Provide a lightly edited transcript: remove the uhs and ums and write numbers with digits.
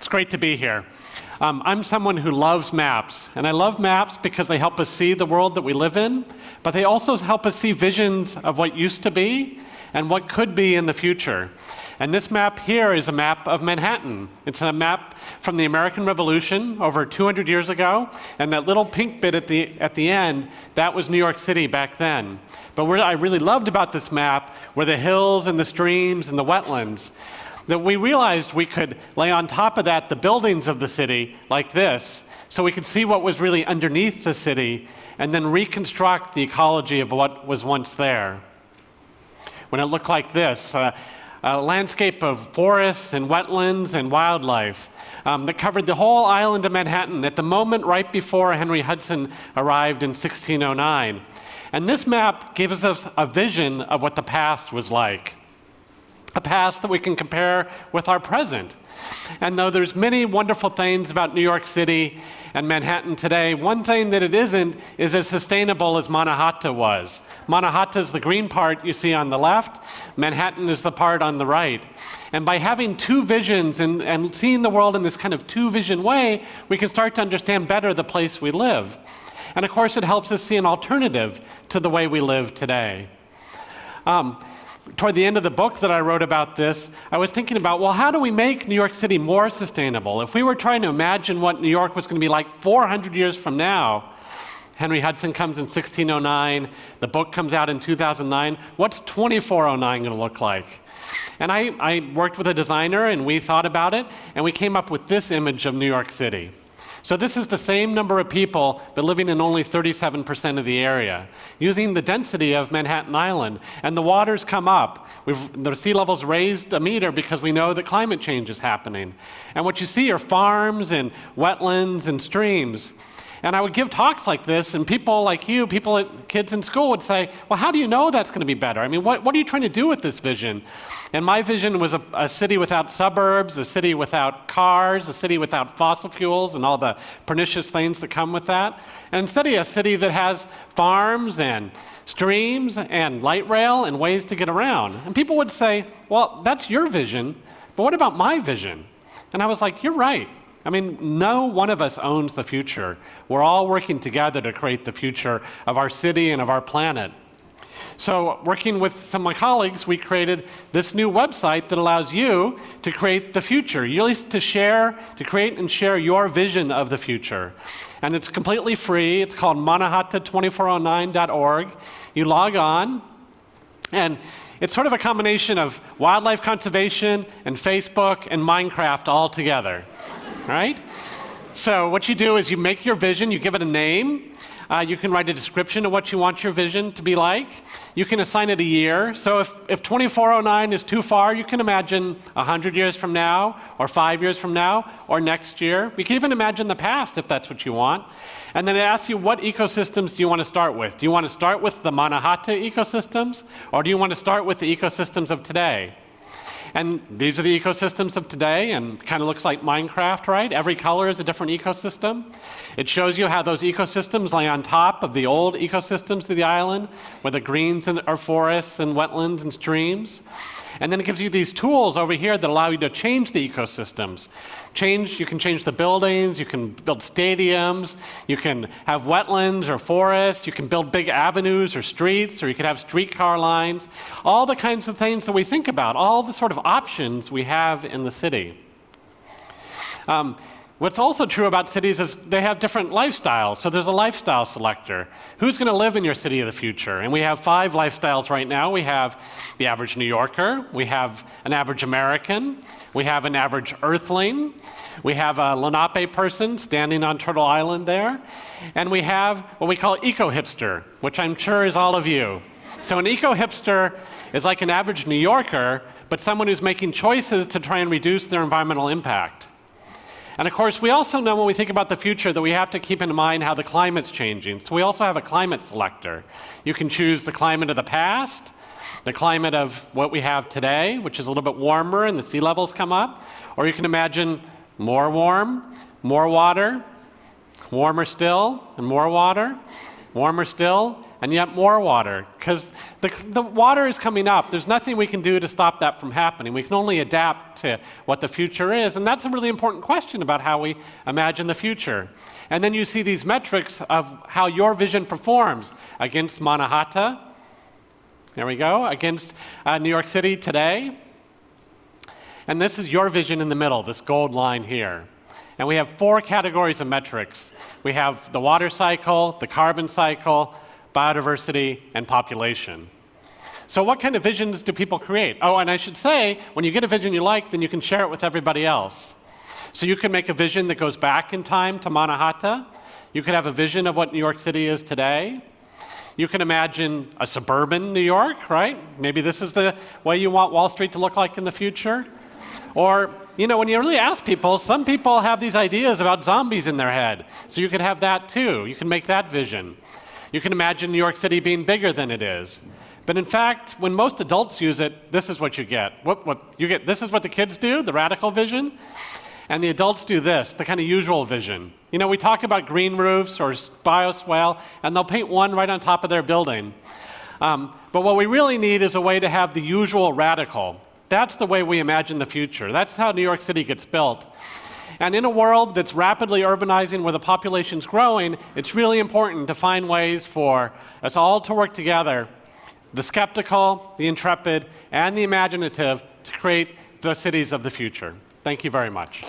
great to be here. I'm someone who loves maps, and I love maps because they help us see the world that we live in, but they also help us see visions of what used to be and what could be in the future. And this map here is a map of Manhattan. It's a map from the American Revolution over 200 years ago, and that little pink bit at the end, that was New York City back then. But what I really loved about this map were the hills and the streams and the wetlands. That we realized we could lay on top of that the buildings of the city like this, so we could see what was really underneath the city and then reconstruct the ecology of what was once there. When it looked like this, a landscape of forests and wetlands and wildlife that covered the whole island of Manhattan at the moment right before Henry Hudson arrived in 1609. And this map gives us a vision of what the past was like. A past that we can compare with our present. And though there's many wonderful things about New York City and Manhattan today, one thing that it isn't is as sustainable as Manahot was. Manahot is the green part you see on the left, Manhattan is the part on the right. And by having two visions and seeing the world in this kind of two-vision way, we can start to understand better the place we live. And of course, it helps us see an alternative to the way we live today. Toward the end of the book that I wrote about this, I was thinking about, well, how do we make New York City more sustainable? If we were trying to imagine what New York was going to be like 400 years from now, Henry Hudson comes in 1609, the book comes out in 2009, what's 2409 going to look like? And I worked with a designer, and we thought about it, and we came up with this image of New York City. So this is the same number of people, but living in only 37% of the area, using the density of Manhattan Island. And the waters come up. The sea level's raised a meter because we know that climate change is happening. And what you see are farms and wetlands and streams. And I would give talks like this, and people like you, kids in school would say, well, how do you know that's going to be better? I mean, what are you trying to do with this vision? And my vision was a city without suburbs, a city without cars, a city without fossil fuels and all the pernicious things that come with that. And instead, a city that has farms and streams and light rail and ways to get around. And people would say, well, that's your vision, but what about my vision? And I was like, you're right. I mean, no one of us owns the future. We're all working together to create the future of our city and of our planet. So working with some of my colleagues, we created this new website that allows you to create the future. You used to create and share your vision of the future. And it's completely free. It's called manahot2409.org. You log on, and it's sort of a combination of wildlife conservation and Facebook and Minecraft all together. Right? So what you do is you make your vision, you give it a name, you can write a description of what you want your vision to be like, you can assign it a year. So if 2409 is too far, you can imagine 100 years from now, or 5 years from now, or next year. You can even imagine the past if that's what you want. And then it asks you, what ecosystems do you want to start with? Do you want to start with the manahot ecosystems, or do you want to start with the ecosystems of today? And these are the ecosystems of today, and kind of looks like Minecraft, right? Every color is a different ecosystem. It shows you how those ecosystems lay on top of the old ecosystems of the island, where the greens are forests and wetlands and streams. And then it gives you these tools over here that allow you to change the ecosystems. You can change the buildings, you can build stadiums, you can have wetlands or forests, you can build big avenues or streets, or you could have streetcar lines, all the kinds of things that we think about, all the sort of options we have in the city. What's also true about cities is they have different lifestyles. So there's a lifestyle selector. Who's going to live in your city of the future? And we have 5 lifestyles right now. We have the average New Yorker. We have an average American. We have an average Earthling. We have a Lenape person standing on Turtle Island there. And we have what we call eco-hipster, which I'm sure is all of you. So an eco-hipster is like an average New Yorker, but someone who's making choices to try and reduce their environmental impact. And of course, we also know when we think about the future that we have to keep in mind how the climate's changing. So we also have a climate selector. You can choose the climate of the past, the climate of what we have today, which is a little bit warmer and the sea levels come up, or you can imagine more warm, more water, warmer still, and more water, warmer still, and yet more water. Because The water is coming up. There's nothing we can do to stop that from happening. We can only adapt to what the future is, and that's a really important question about how we imagine the future. And then you see these metrics of how your vision performs against Manahot. There we go, against New York City today. And this is your vision in the middle, this gold line here. And we have 4 categories of metrics. We have the water cycle, the carbon cycle, biodiversity, and population. So what kind of visions do people create? Oh, and I should say, when you get a vision you like, then you can share it with everybody else. So you can make a vision that goes back in time to Manahot. You could have a vision of what New York City is today. You can imagine a suburban New York, right? Maybe this is the way you want Wall Street to look like in the future. Or, you know, when you really ask people, some people have these ideas about zombies in their head. So you could have that too. You can make that vision. You can imagine New York City being bigger than it is. But in fact, when most adults use it, this is what you get. This is what the kids do, the radical vision. And the adults do this, the kind of usual vision. You know, we talk about green roofs or bioswale, and they'll paint one right on top of their building. But what we really need is a way to have the usual radical. That's the way we imagine the future. That's how New York City gets built. And in a world that's rapidly urbanizing, where the population's growing, it's really important to find ways for us all to work together, the skeptical, the intrepid, and the imaginative, to create the cities of the future. Thank you very much.